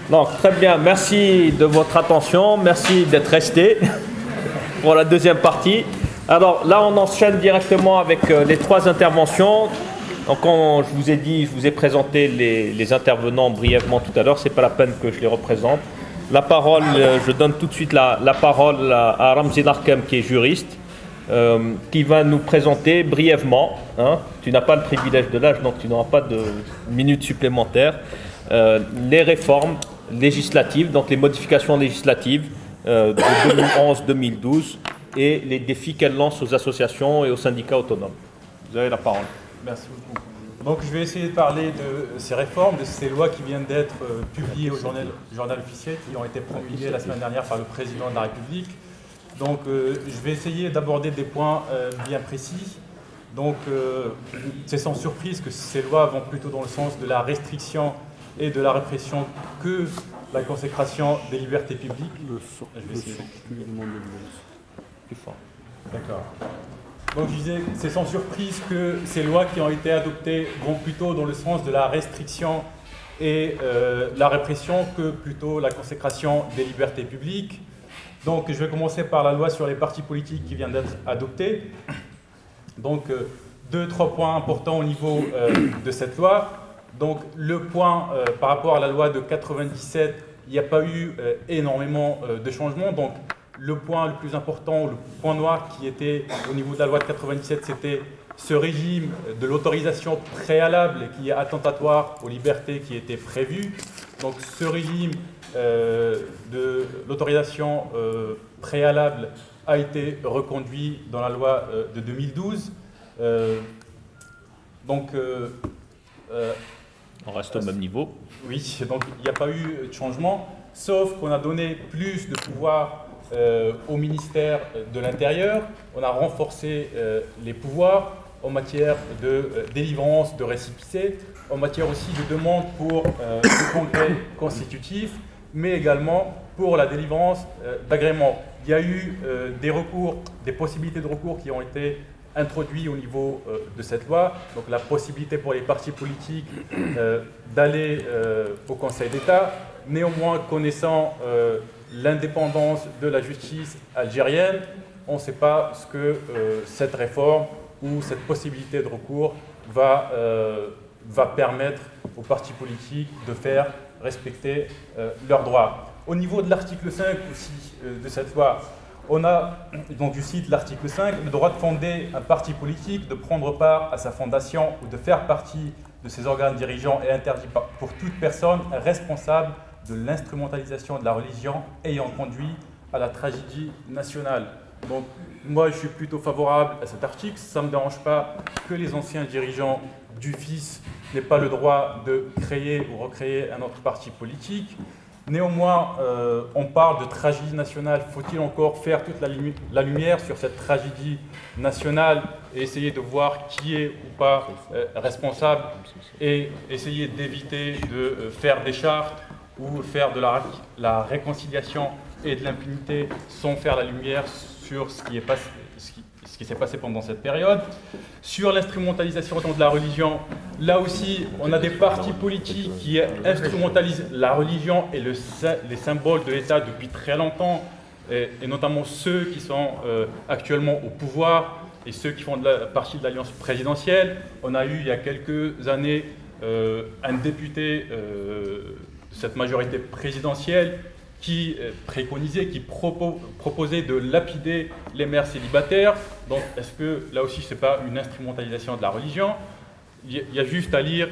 Donc, très bien, merci de votre attention, merci d'être resté pour la deuxième partie. Alors là, on enchaîne directement avec les trois interventions. Donc, quand je vous ai dit, je vous ai présenté les intervenants brièvement tout à l'heure, c'est pas la peine que je les représente. La parole, je donne tout de suite la parole à Ramzi Narkem, qui est juriste, qui va nous présenter brièvement, hein, tu n'as pas le privilège de l'âge, donc tu n'auras pas de minutes supplémentaires, les réformes législatives, donc les modifications législatives de 2011-2012 et les défis qu'elles lancent aux associations et aux syndicats autonomes. Vous avez la parole. Merci beaucoup. Donc je vais essayer de parler de ces réformes, de ces lois qui viennent d'être publiées au journal officiel, qui ont été promulguées la semaine dernière par le président de la République. Donc je vais essayer d'aborder des points bien précis. Donc c'est sans surprise que ces lois vont plutôt dans le sens de la restriction et de la répression que la consécration des libertés publiques. Je vais essayer. Plus fort. D'accord. Donc je disais, c'est sans surprise que ces lois qui ont été adoptées vont plutôt dans le sens de la restriction et la répression que plutôt la consécration des libertés publiques. Donc je vais commencer par la loi sur les partis politiques qui vient d'être adoptée. Donc trois points importants au niveau de cette loi. Donc le point par rapport à la loi de 97, il n'y a pas eu énormément de changements. Donc le point le plus important, le point noir qui était au niveau de la loi de 97, c'était ce régime de l'autorisation préalable qui est attentatoire aux libertés qui était prévu. Donc ce régime de l'autorisation préalable a été reconduit dans la loi de 2012. On reste au même niveau. Oui, donc il n'y a pas eu de changement, sauf qu'on a donné plus de pouvoir au ministère de l'Intérieur. On a renforcé les pouvoirs en matière de délivrance de récépissés, en matière aussi de demande pour le congrès constitutif, mais également pour la délivrance d'agréments. Il y a eu des recours, des possibilités de recours qui ont été introduits au niveau de cette loi. Donc la possibilité pour les partis politiques d'aller au Conseil d'État. Néanmoins, connaissant l'indépendance de la justice algérienne, on ne sait pas ce que cette réforme ou cette possibilité de recours va permettre aux partis politiques de faire respecter leurs droits. Au niveau de l'article 5 aussi de cette loi, on a, donc je cite l'article 5, le droit de fonder un parti politique, de prendre part à sa fondation ou de faire partie de ses organes dirigeants est interdit pour toute personne responsable de l'instrumentalisation de la religion ayant conduit à la tragédie nationale. Donc moi je suis plutôt favorable à cet article, ça ne me dérange pas que les anciens dirigeants du FIS n'aient pas le droit de créer ou recréer un autre parti politique. Néanmoins, on parle de tragédie nationale. Faut-il encore faire toute la lumière sur cette tragédie nationale et essayer de voir qui est ou pas responsable et essayer d'éviter de faire des chartes ou faire de la réconciliation et de l'impunité sans faire la lumière sur ce qui s'est passé pendant cette période. Sur l'instrumentalisation de la religion, là aussi, on a des partis politiques qui instrumentalisent la religion et les symboles de l'État depuis très longtemps, et notamment ceux qui sont actuellement au pouvoir et ceux qui font partie de l'alliance présidentielle. On a eu il y a quelques années un député de cette majorité présidentielle qui préconisait, qui proposait de lapider les mères célibataires. Donc, est-ce que, là aussi, ce n'est pas une instrumentalisation de la religion? Il y a juste à lire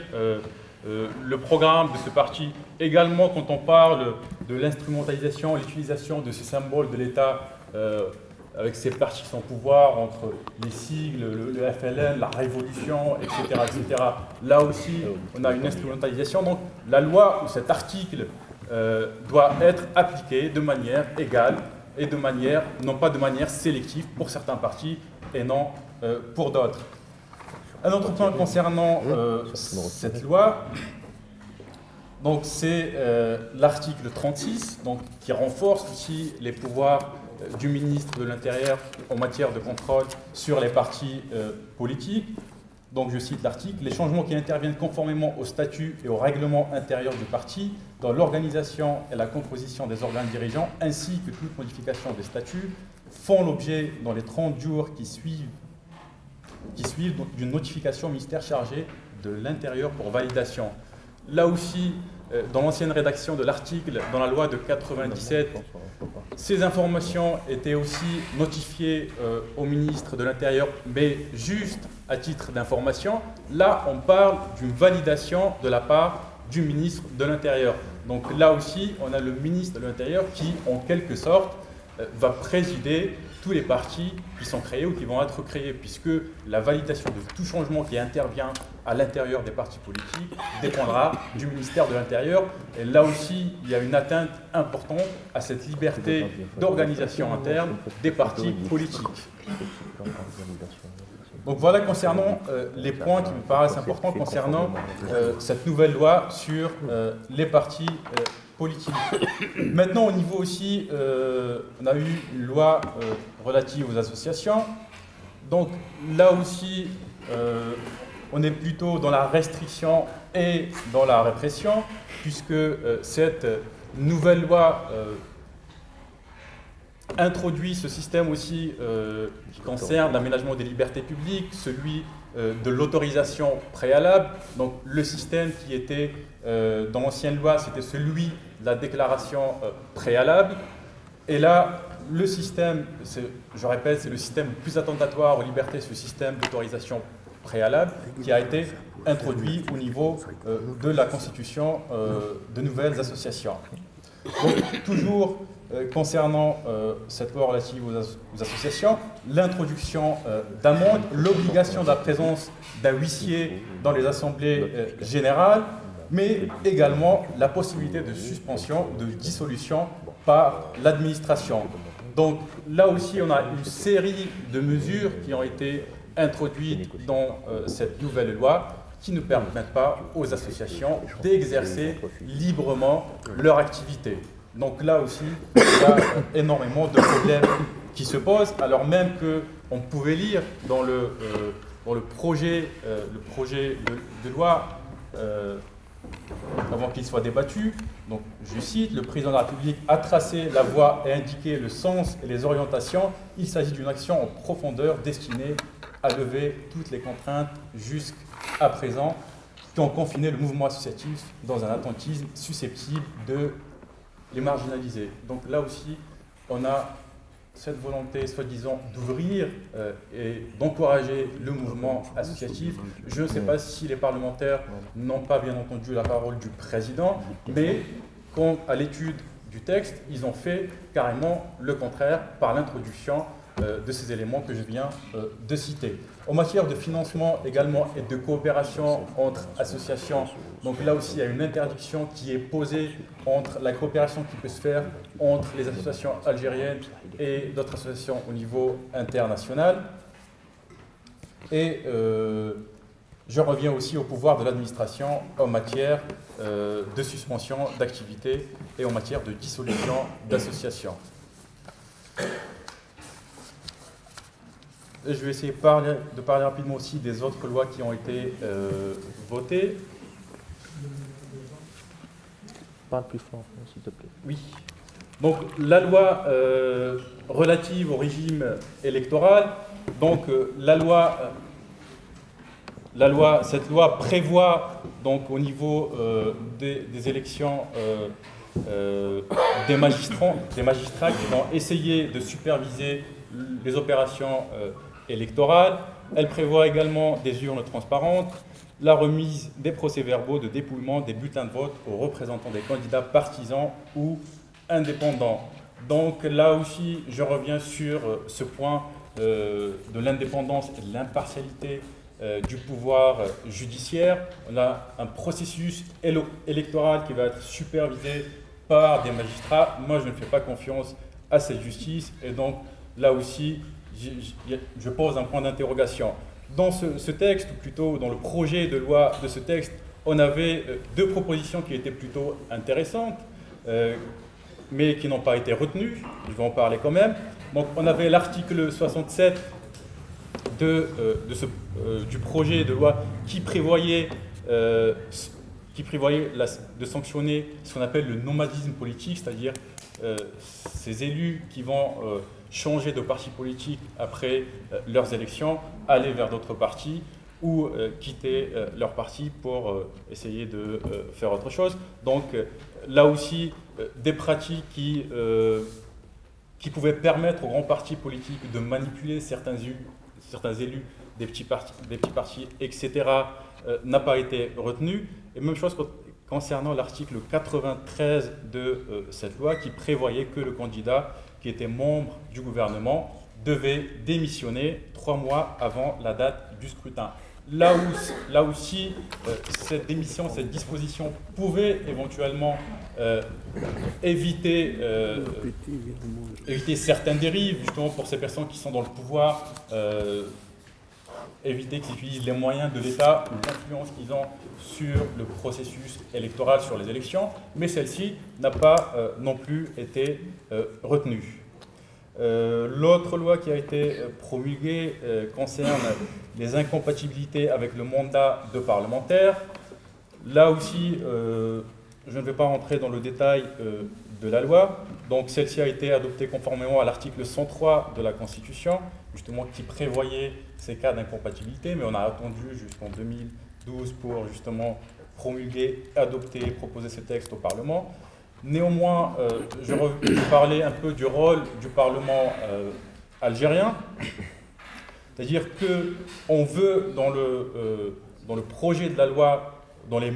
le programme de ce parti. Également, quand on parle de l'instrumentalisation, l'utilisation de ces symboles de l'État avec ces partis qui sont au pouvoir, entre les sigles, le FLN, la Révolution, etc., etc. Là aussi, on a une instrumentalisation. Donc, la loi ou cet article doit être appliqué de manière égale et de manière, non pas de manière sélective pour certains partis et non pour d'autres. Un autre point concernant cette loi, donc c'est l'article 36, donc, qui renforce aussi les pouvoirs du ministre de l'Intérieur en matière de contrôle sur les partis politiques. Donc je cite l'article, les changements qui interviennent conformément au statut et au règlement intérieur du parti, dans l'organisation et la composition des organes dirigeants, ainsi que toute modification des statuts, font l'objet dans les 30 jours qui suivent d'une notification au ministère chargé de l'Intérieur pour validation. Là aussi, dans l'ancienne rédaction de l'article, dans la loi de 97, ces informations étaient aussi notifiées au ministre de l'Intérieur, mais juste à titre d'information. Là, on parle d'une validation de la part du ministre de l'Intérieur. Donc là aussi, on a le ministre de l'Intérieur qui, en quelque sorte, va présider tous les partis qui sont créés ou qui vont être créés, puisque la validation de tout changement qui intervient à l'intérieur des partis politiques dépendra du ministère de l'Intérieur. Et là aussi, il y a une atteinte importante à cette liberté d'organisation interne des partis politiques. Donc voilà concernant les points qui me paraissent importants concernant cette nouvelle loi sur les partis politique. Maintenant, au niveau aussi, on a eu une loi relative aux associations. Donc là aussi, on est plutôt dans la restriction et dans la répression, puisque cette nouvelle loi introduit ce système aussi qui concerne l'aménagement des libertés publiques, celui de l'autorisation préalable. Donc le système qui était dans l'ancienne loi, c'était celui de la déclaration préalable. Et là, le système, je répète, c'est le système le plus attentatoire aux libertés, ce système d'autorisation préalable qui a été introduit au niveau de la constitution de nouvelles associations. Donc, toujours concernant cette loi relative aux associations, l'introduction d'amendes, l'obligation de la présence d'un huissier dans les assemblées générales, mais également la possibilité de suspension, de dissolution par l'administration. Donc là aussi, on a une série de mesures qui ont été introduites dans cette nouvelle loi qui ne permettent pas aux associations d'exercer librement leur activité. Donc là aussi, il y a énormément de problèmes qui se posent, alors même qu'on pouvait lire dans le projet de loi avant qu'il soit débattu. Donc, je cite, le président de la République a tracé la voie et indiqué le sens et les orientations. Il s'agit d'une action en profondeur destinée à lever toutes les contraintes jusqu'à présent qui ont confiné le mouvement associatif dans un attentisme susceptible de les marginaliser. Donc là aussi, on a cette volonté, soi-disant, d'ouvrir et d'encourager le mouvement associatif. Je ne sais pas si les parlementaires n'ont pas bien entendu la parole du président, mais à l'étude du texte, ils ont fait carrément le contraire par l'introduction de ces éléments que je viens de citer. En matière de financement également et de coopération entre associations, donc là aussi il y a une interdiction qui est posée entre la coopération qui peut se faire entre les associations algériennes et d'autres associations au niveau international. Et je reviens aussi au pouvoir de l'administration en matière de suspension d'activité et en matière de dissolution d'associations. Je vais essayer de parler rapidement aussi des autres lois qui ont été votées. Parle plus fort, s'il te plaît. Oui. Donc, la loi relative au régime électoral. Donc, cette loi prévoit donc au niveau des élections des magistrats qui vont essayer de superviser les opérations électorales. Elle prévoit également des urnes transparentes, la remise des procès-verbaux de dépouillement des bulletins de vote aux représentants des candidats partisans ou indépendants. Donc là aussi, je reviens sur ce point de l'indépendance et de l'impartialité du pouvoir judiciaire. On a un processus électoral qui va être supervisé par des magistrats. Moi, je ne fais pas confiance à cette justice et donc là aussi, je pose un point d'interrogation. Dans ce texte, ou plutôt dans le projet de loi de ce texte, on avait deux propositions qui étaient plutôt intéressantes, mais qui n'ont pas été retenues. Je vais en parler quand même. Donc, on avait l'article 67 du projet de loi qui prévoyait de sanctionner ce qu'on appelle le nomadisme politique, c'est-à-dire ces élus qui vont changer de parti politique après leurs élections, aller vers d'autres partis ou quitter leur parti pour essayer de faire autre chose. Donc là aussi, des pratiques qui pouvaient permettre aux grands partis politiques de manipuler certains élus des petits partis, etc., n'a pas été retenu. Et même chose concernant l'article 93 de cette loi qui prévoyait que le candidat qui était membre du gouvernement devait démissionner 3 mois avant la date du scrutin. Là aussi, cette disposition pouvait éventuellement éviter certaines dérives, justement pour ces personnes qui sont dans le pouvoir, éviter qu'ils utilisent les moyens de l'État ou l'influence qu'ils ont sur le processus électoral, sur les élections, mais celle-ci n'a pas non plus été retenue. L'autre loi qui a été promulguée concerne les incompatibilités avec le mandat de parlementaire. Là aussi, je ne vais pas rentrer dans le détail de la loi. Donc celle-ci a été adoptée conformément à l'article 103 de la Constitution, justement qui prévoyait ces cas d'incompatibilité, mais on a attendu jusqu'en 2012 pour justement promulguer, adopter, proposer ce texte au Parlement. Néanmoins, je vais parler un peu du rôle du Parlement algérien, c'est-à-dire qu'on veut, dans le projet de la loi, dans les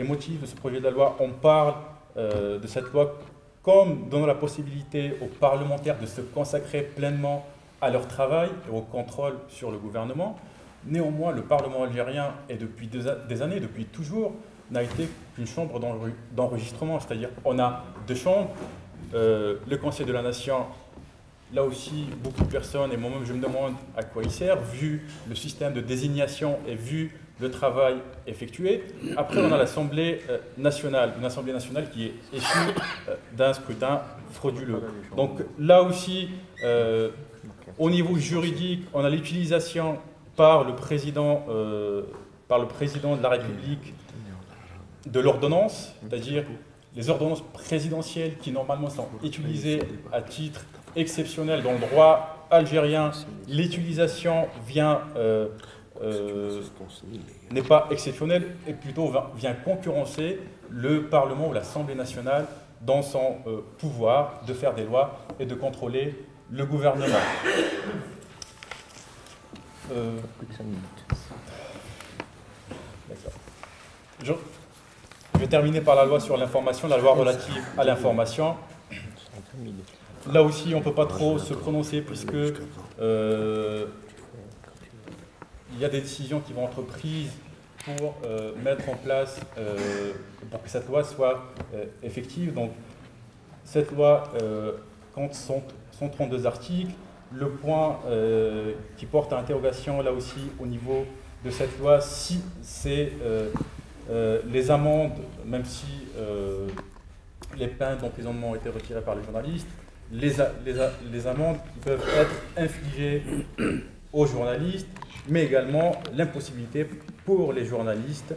motifs de ce projet de la loi, on parle de cette loi comme donnant la possibilité aux parlementaires de se consacrer pleinement à leur travail et au contrôle sur le gouvernement. Néanmoins, le Parlement algérien est depuis des années, depuis toujours, n'a été qu'une chambre d'enregistrement, c'est-à-dire on a 2 chambres, le Conseil de la Nation, là aussi beaucoup de personnes, et moi-même je me demande à quoi il sert, vu le système de désignation et vu le travail effectué. Après on a l'Assemblée nationale, une Assemblée nationale qui est issue d'un scrutin frauduleux. Donc là aussi, au niveau juridique, on a l'utilisation par le président de la République de l'ordonnance, c'est-à-dire les ordonnances présidentielles qui normalement sont utilisées à titre exceptionnel dans le droit algérien. L'utilisation n'est pas exceptionnelle et plutôt vient concurrencer le Parlement ou l'Assemblée nationale dans son pouvoir de faire des lois et de contrôler le gouvernement. D'accord. Je vais terminer par la loi sur l'information, la loi relative à l'information. Là aussi, on ne peut pas trop se prononcer puisque il y a des décisions qui vont être prises pour mettre en place, pour que cette loi soit effective. Donc, cette loi compte 132 articles. Le point qui porte à interrogation, là aussi, au niveau de cette loi, si c'est les amendes, même si les peines d'emprisonnement ont été retirées par les journalistes, les amendes qui peuvent être infligées aux journalistes, mais également l'impossibilité pour les journalistes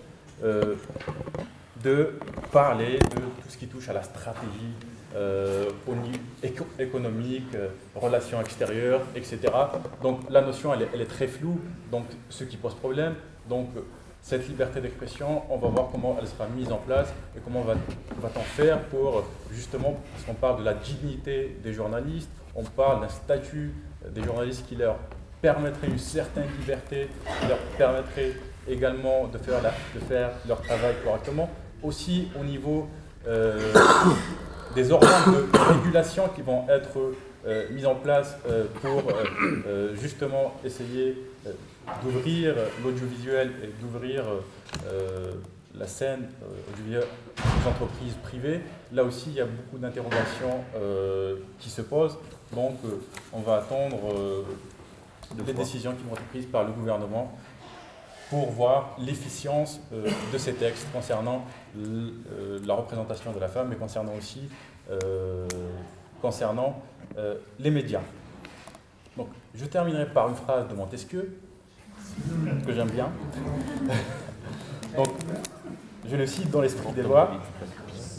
de parler de tout ce qui touche à la stratégie au niveau économique, relations extérieures, etc. Donc la notion elle est très floue, donc ce qui pose problème. Donc cette liberté d'expression, on va voir comment elle sera mise en place et comment va-t-on faire pour justement, parce qu'on parle de la dignité des journalistes, on parle d'un statut des journalistes qui leur permettrait une certaine liberté, qui leur permettrait également de faire leur travail correctement. Aussi au niveau des organes de régulation qui vont être mis en place pour justement essayer d'ouvrir l'audiovisuel et d'ouvrir la scène audiovisuelle aux entreprises privées. Là aussi, il y a beaucoup d'interrogations qui se posent. Donc, on va attendre les décisions qui vont être prises par le gouvernement pour voir l'efficience de ces textes concernant la représentation de la femme, mais concernant aussi les médias. Donc, je terminerai par une phrase de Montesquieu. que j'aime bien. Donc, je le cite dans l'esprit des lois.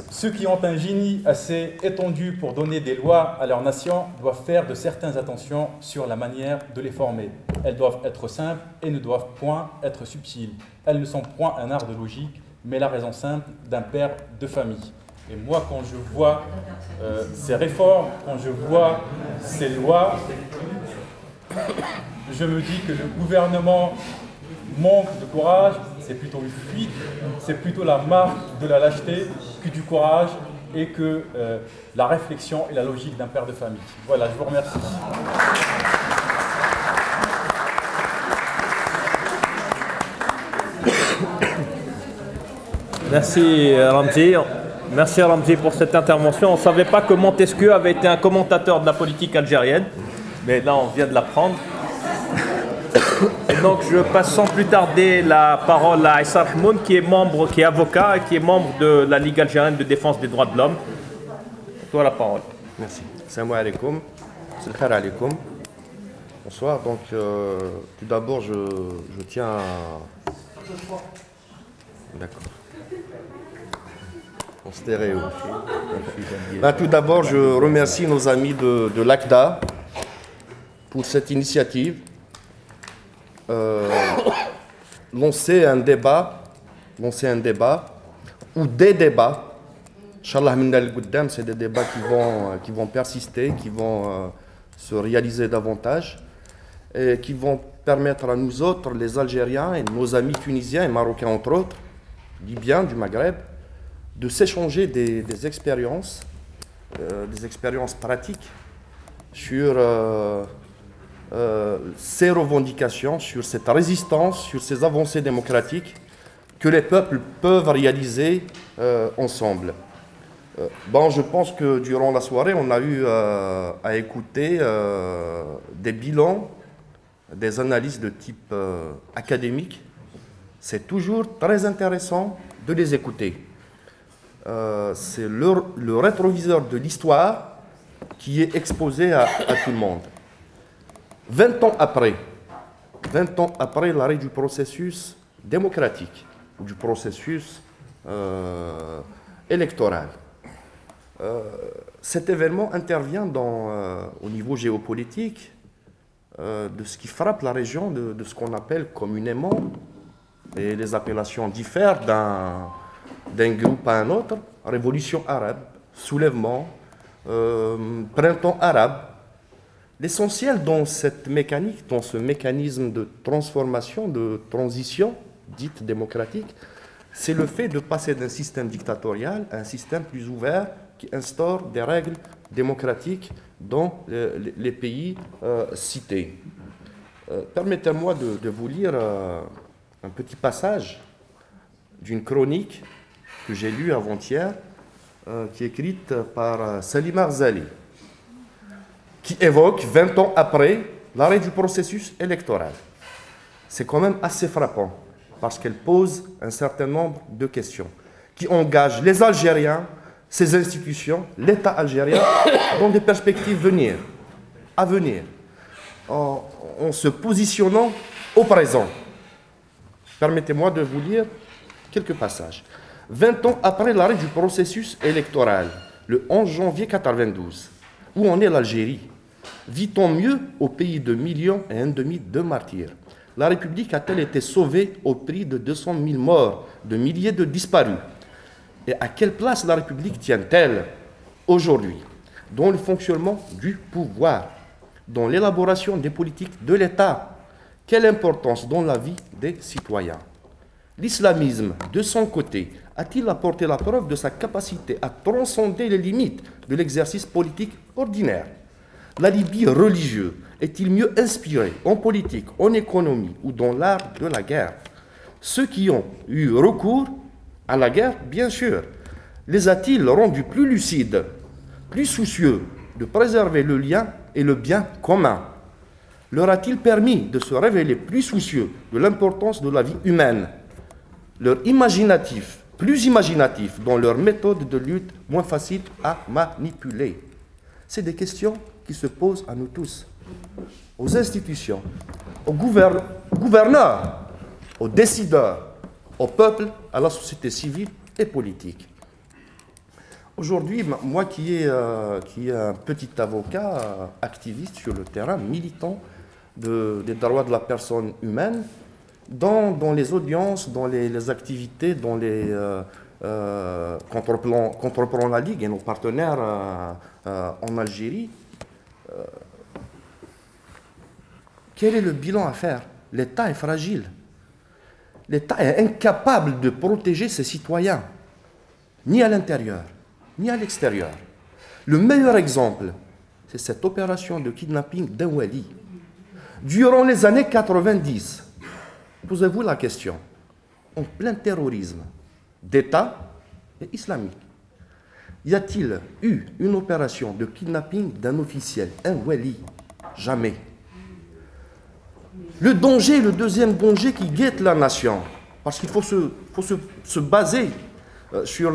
Ceux qui ont un génie assez étendu pour donner des lois à leur nation doivent faire de certaines attentions sur la manière de les former. Elles doivent être simples et ne doivent point être subtiles. Elles ne sont point un art de logique, mais la raison simple d'un père de famille. Et moi, quand je vois ces réformes, quand je vois ces lois, je me dis que le gouvernement manque de courage, c'est plutôt une fuite, c'est plutôt la marque de la lâcheté que du courage et que la réflexion et la logique d'un père de famille. Voilà, je vous remercie. Merci Ramzi. Merci Ramzi pour cette intervention. On ne savait pas que Montesquieu avait été un commentateur de la politique algérienne, mais là on vient de l'apprendre. Et donc je passe sans plus tarder la parole à Issa Rahmoun, qui est avocat et qui est membre de la Ligue algérienne de défense des droits de l'homme. Toi la parole. Merci. Salam alaikum. Salam alaikum. Bonsoir. Donc tout d'abord je tiens à... D'accord. En stéréo. Tout d'abord je remercie nos amis de l'ACDA pour cette initiative. Lancer un débat ou des débats. Inch'Allah, c'est des débats qui vont persister, qui vont se réaliser davantage et qui vont permettre à nous autres, les Algériens et nos amis tunisiens et marocains entre autres, libyens du Maghreb, de s'échanger des expériences pratiques sur ces revendications, sur cette résistance, sur ces avancées démocratiques que les peuples peuvent réaliser ensemble. Je pense que durant la soirée, on a eu à écouter des bilans, des analyses de type académique. C'est toujours très intéressant de les écouter. C'est le rétroviseur de l'histoire qui est exposé à tout le monde. 20 ans après l'arrêt du processus démocratique ou du processus électoral, cet événement intervient au niveau géopolitique de ce qui frappe la région, de ce qu'on appelle communément, et les appellations diffèrent d'un groupe à un autre, révolution arabe, soulèvement, printemps arabe. L'essentiel dans cette mécanique, dans ce mécanisme de transformation, de transition dite démocratique, c'est le fait de passer d'un système dictatorial à un système plus ouvert qui instaure des règles démocratiques dans les pays cités. Permettez-moi de vous lire un petit passage d'une chronique que j'ai lue avant-hier, qui est écrite par Salim Arzali, qui évoque 20 ans après l'arrêt du processus électoral. C'est quand même assez frappant, parce qu'elle pose un certain nombre de questions qui engagent les Algériens, ces institutions, l'État algérien, dans des perspectives à venir, en se positionnant au présent. Permettez-moi de vous lire quelques passages. 20 ans après l'arrêt du processus électoral, le 11 janvier 1992, où en est l'Algérie? Vit-on mieux au pays de 1,5 million de martyrs? La République a-t-elle été sauvée au prix de 200 000 morts, de milliers de disparus? Et à quelle place la République tient-elle aujourd'hui dans le fonctionnement du pouvoir, dans l'élaboration des politiques de l'État? Quelle importance dans la vie des citoyens? L'islamisme, de son côté, a-t-il apporté la preuve de sa capacité à transcender les limites de l'exercice politique ordinaire? L'alibi religieux est-il mieux inspiré en politique, en économie ou dans l'art de la guerre? Ceux qui ont eu recours à la guerre, bien sûr, les a-t-il rendus plus lucides, plus soucieux de préserver le lien et le bien commun? Leur a-t-il permis de se révéler plus soucieux de l'importance de la vie humaine? Plus imaginatif dans leur méthode de lutte, moins facile à manipuler? C'est des questions qui se posent à nous tous. aux institutions, aux gouverneurs, aux décideurs, au peuple, à la société civile et politique. Aujourd'hui, moi qui est un petit avocat activiste sur le terrain, militant des droits de la personne humaine, dans les audiences, dans les activités, quand on reprend la Ligue et nos partenaires en Algérie, quel est le bilan à faire? L'État est fragile. L'État est incapable de protéger ses citoyens, ni à l'intérieur, ni à l'extérieur. Le meilleur exemple, c'est cette opération de kidnapping d'Awali. Durant les années 90, posez-vous la question, en plein terrorisme d'État et islamique, y a-t-il eu une opération de kidnapping d'un officiel, un wali? Jamais. Le danger, le deuxième danger qui guette la nation, parce qu'il faut se baser sur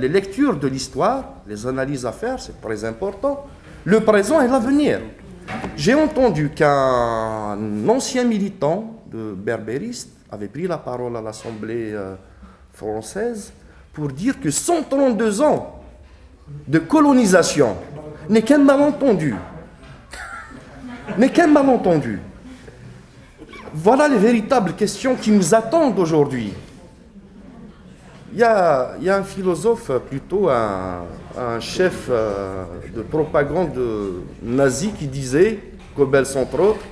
les lectures de l'histoire, les analyses à faire, c'est très important, le présent et l'avenir. J'ai entendu qu'un ancien militant de berbériste avait pris la parole à l'Assemblée française pour dire que 132 ans de colonisation n'est qu'un malentendu. N'est qu'un malentendu. Voilà les véritables questions qui nous attendent aujourd'hui. Il y a un philosophe, plutôt un chef de propagande nazi qui disait, Goebbels entre autres,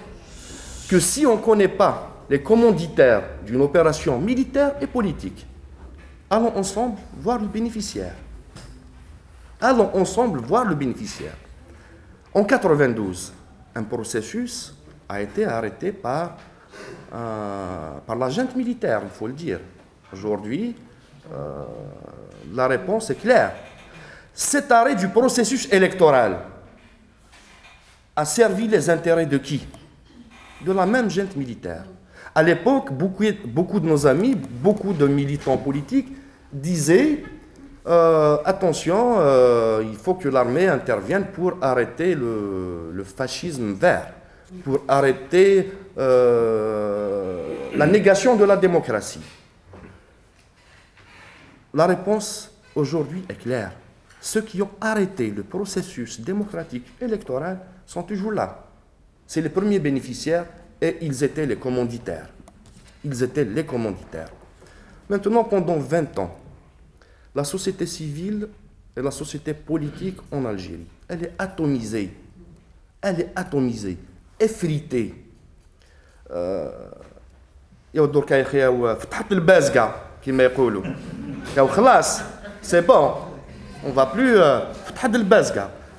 que si on ne connaît pas les commanditaires d'une opération militaire et politique, allons ensemble voir le bénéficiaire. Allons ensemble voir le bénéficiaire. En 1992, un processus a été arrêté par la junte militaire, il faut le dire. Aujourd'hui, la réponse est claire. Cet arrêt du processus électoral a servi les intérêts de qui? De la même junte militaire. À l'époque, beaucoup de nos amis, beaucoup de militants politiques disaient attention, il faut que l'armée intervienne pour arrêter le fascisme vert, pour arrêter la négation de la démocratie. La réponse aujourd'hui est claire. Ceux qui ont arrêté le processus démocratique électoral sont toujours là. C'est les premiers bénéficiaires et ils étaient les commanditaires. Ils étaient les commanditaires. Maintenant, pendant 20 ans, la société civile et la société politique en Algérie, elle est atomisée. Elle est atomisée, effritée. C'est bon, on ne va plus.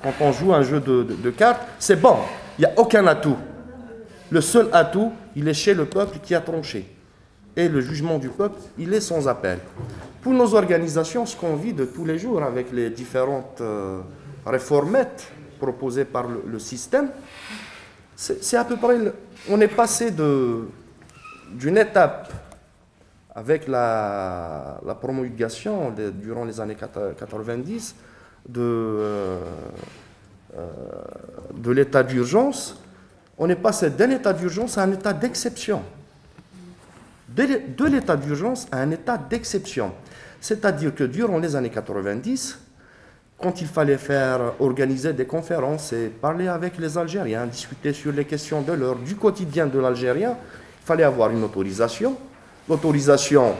Quand on joue un jeu de cartes, c'est bon, il n'y a aucun atout. Le seul atout, il est chez le peuple qui a tranché. Et le jugement du peuple, il est sans appel. Pour nos organisations, ce qu'on vit de tous les jours avec les différentes réformettes proposées par le système, c'est à peu près. On est passé d'une étape avec la promulgation durant les années 90 de l'état d'urgence. On est passé d'un état d'urgence à un état d'exception. De l'état d'urgence à un état d'exception. C'est-à-dire que durant les années 90, quand il fallait organiser des conférences et parler avec les Algériens, discuter sur les questions de l'heure, du quotidien de l'Algérien, il fallait avoir une autorisation. L'autorisation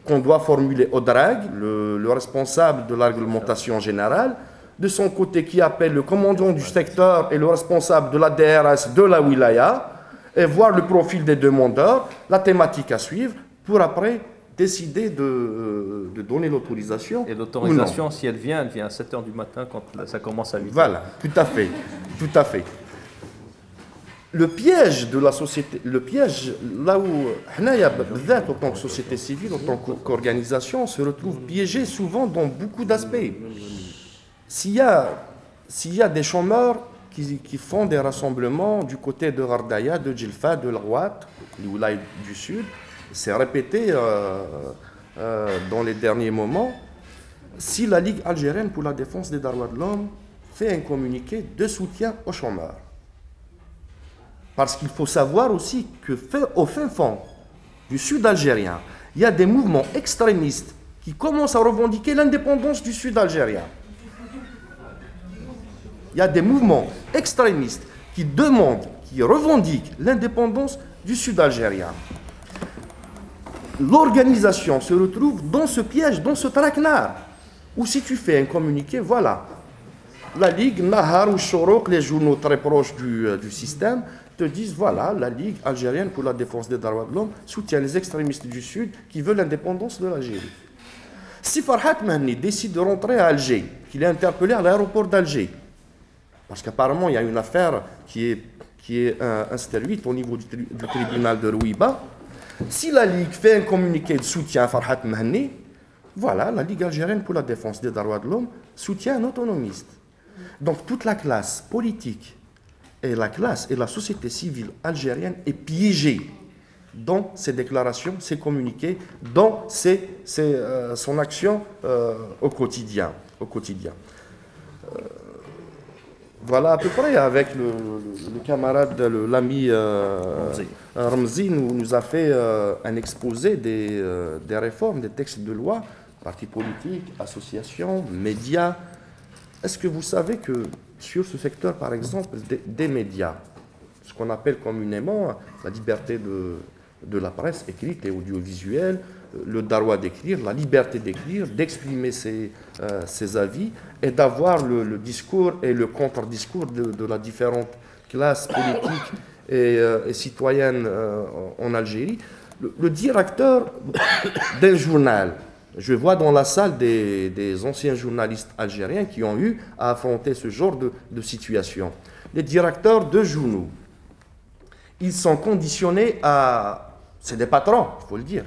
qu'on doit formuler au DRAG, le responsable de la réglementation générale, de son côté qui appelle le commandant du secteur et le responsable de la DRS de la wilaya, et voir le profil des demandeurs, la thématique à suivre, pour après décider de donner l'autorisation. Et l'autorisation, si elle vient à 7 h du matin quand ça commence à 8 h. Voilà, tout à fait, tout à fait. Le piège de la société, le piège là où, en tant que société civile, en tant qu'organisation, on se retrouve piégé souvent dans beaucoup d'aspects. S'il y a des chômeurs qui font des rassemblements du côté de Gardaya, de Djilfa, de l'Rouat, les Oulaï du Sud, c'est répété dans les derniers moments. Si la Ligue algérienne pour la défense des droits de l'homme fait un communiqué de soutien aux chômeurs, Parce qu'il faut savoir aussi qu'au fin fond du sud algérien, il y a des mouvements extrémistes qui commencent à revendiquer l'indépendance du sud algérien. Il y a des mouvements extrémistes qui demandent, qui revendiquent l'indépendance du sud algérien. L'organisation se retrouve dans ce piège, dans ce traquenard, où si tu fais un communiqué, voilà, la Ligue, Nahar ou Chorok, les journaux très proches du système, te disent, voilà, la Ligue algérienne pour la défense des droits de l'homme soutient les extrémistes du Sud qui veulent l'indépendance de l'Algérie. Si Farhat Mahni décide de rentrer à Alger, qu'il est interpellé à l'aéroport d'Alger, parce qu'apparemment il y a une affaire qui est instruite au niveau du tribunal de Rouiba, si la Ligue fait un communiqué de soutien à Farhat Mahni, voilà, la Ligue algérienne pour la défense des droits de l'homme soutient un autonomiste. Donc toute la classe politique et la société civile algérienne est piégée dans ses déclarations, ses communiqués, dans son action au quotidien. Voilà à peu près avec le camarade, l'ami Ramzi nous a fait un exposé des réformes, des textes de loi, partis politiques, associations, médias. Est-ce que vous savez que sur ce secteur, par exemple, des médias, ce qu'on appelle communément la liberté de la presse écrite et audiovisuelle, le droit d'écrire, la liberté d'écrire, d'exprimer ses avis et d'avoir le discours et le contre-discours de la différentes classes politiques et citoyennes en Algérie. Le directeur d'un journal, je vois dans la salle des anciens journalistes algériens qui ont eu à affronter ce genre de situation. Les directeurs de journaux, ils sont conditionnés à... C'est des patrons, il faut le dire.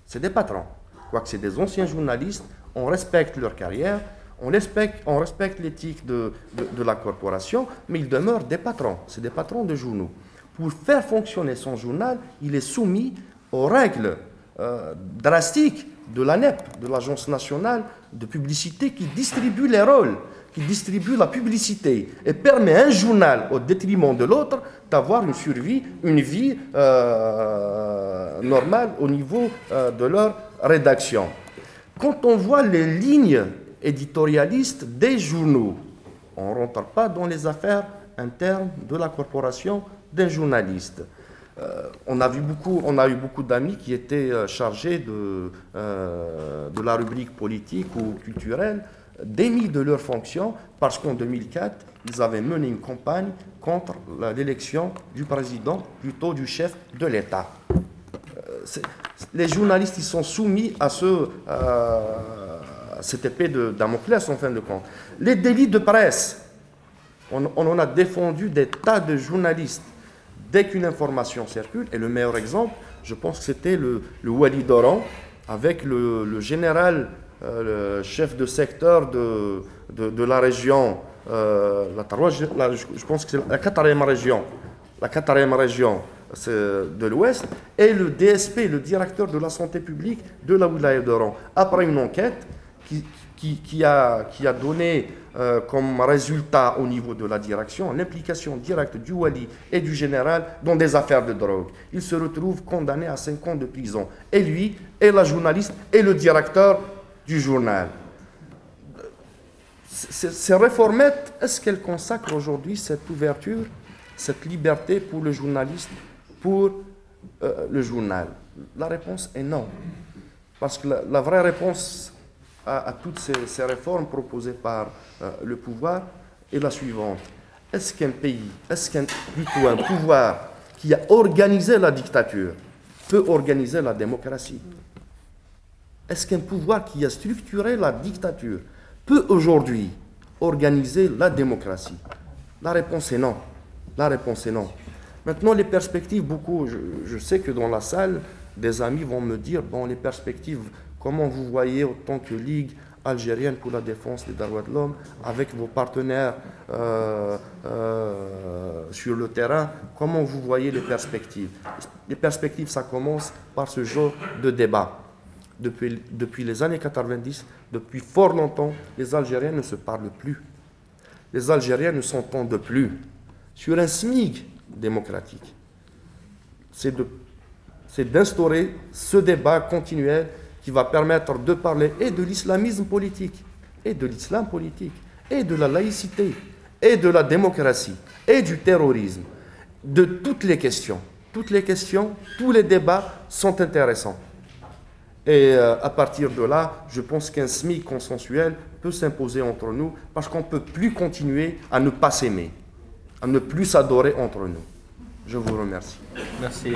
C'est des patrons. Quoique c'est des anciens journalistes, on respecte leur carrière, on respecte l'éthique de la corporation, mais ils demeurent des patrons. C'est des patrons de journaux. Pour faire fonctionner son journal, il est soumis aux règles drastiques de l'ANEP, de l'Agence nationale de publicité, qui distribue les rôles, qui distribue la publicité et permet à un journal, au détriment de l'autre, d'avoir une survie, une vie normale au niveau de leur rédaction. Quand on voit les lignes éditorialistes des journaux, on ne rentre pas dans les affaires internes de la corporation d'un journaliste. On a eu beaucoup d'amis qui étaient chargés de la rubrique politique ou culturelle, démis de leurs fonctions parce qu'en 2004, ils avaient mené une campagne contre l'élection du président, plutôt du chef de l'État. Les journalistes, ils sont soumis à cette épée de Damoclès en fin de compte. Les délits de presse, on en a défendu des tas de journalistes. Dès qu'une information circule, et le meilleur exemple, je pense que c'était le Wali Doran, avec le général, le chef de secteur de la région, je pense que c'est la 4e région de l'Ouest, et le DSP, le directeur de la santé publique de la Wilaya d'Oran. Après une enquête qui a donné comme résultat au niveau de la direction l'implication directe du Wali et du général dans des affaires de drogue. Il se retrouve condamné à 5 ans de prison. Et lui, et la journaliste, et le directeur du journal. Ces réformettes, est-ce qu'elles consacrent aujourd'hui cette ouverture, cette liberté pour le journaliste, pour le journal? La réponse est non. Parce que la vraie réponse à toutes ces réformes proposées par le pouvoir est la suivante. Est-ce qu'un pays, plutôt un pouvoir qui a organisé la dictature peut organiser la démocratie? Est-ce qu'un pouvoir qui a structuré la dictature peut aujourd'hui organiser la démocratie? La réponse est non. La réponse est non. Maintenant, les perspectives, je sais que dans la salle, des amis vont me dire, bon, les perspectives, comment vous voyez autant que Ligue algérienne pour la défense des droits de l'homme, avec vos partenaires sur le terrain, comment vous voyez les perspectives? Les perspectives, ça commence par ce genre de débat. Depuis les années 90, depuis fort longtemps, les Algériens ne se parlent plus. Les Algériens ne s'entendent plus. Sur un SMIC, démocratique. C'est d'instaurer ce débat continuel qui va permettre de parler et de l'islamisme politique, et de l'islam politique, et de la laïcité, et de la démocratie, et du terrorisme, de toutes les questions. Toutes les questions, tous les débats sont intéressants. Et à partir de là, je pense qu'un SMIC consensuel peut s'imposer entre nous parce qu'on ne peut plus continuer à ne pas s'aimer, à ne plus s'adorer entre nous. Je vous remercie. Merci.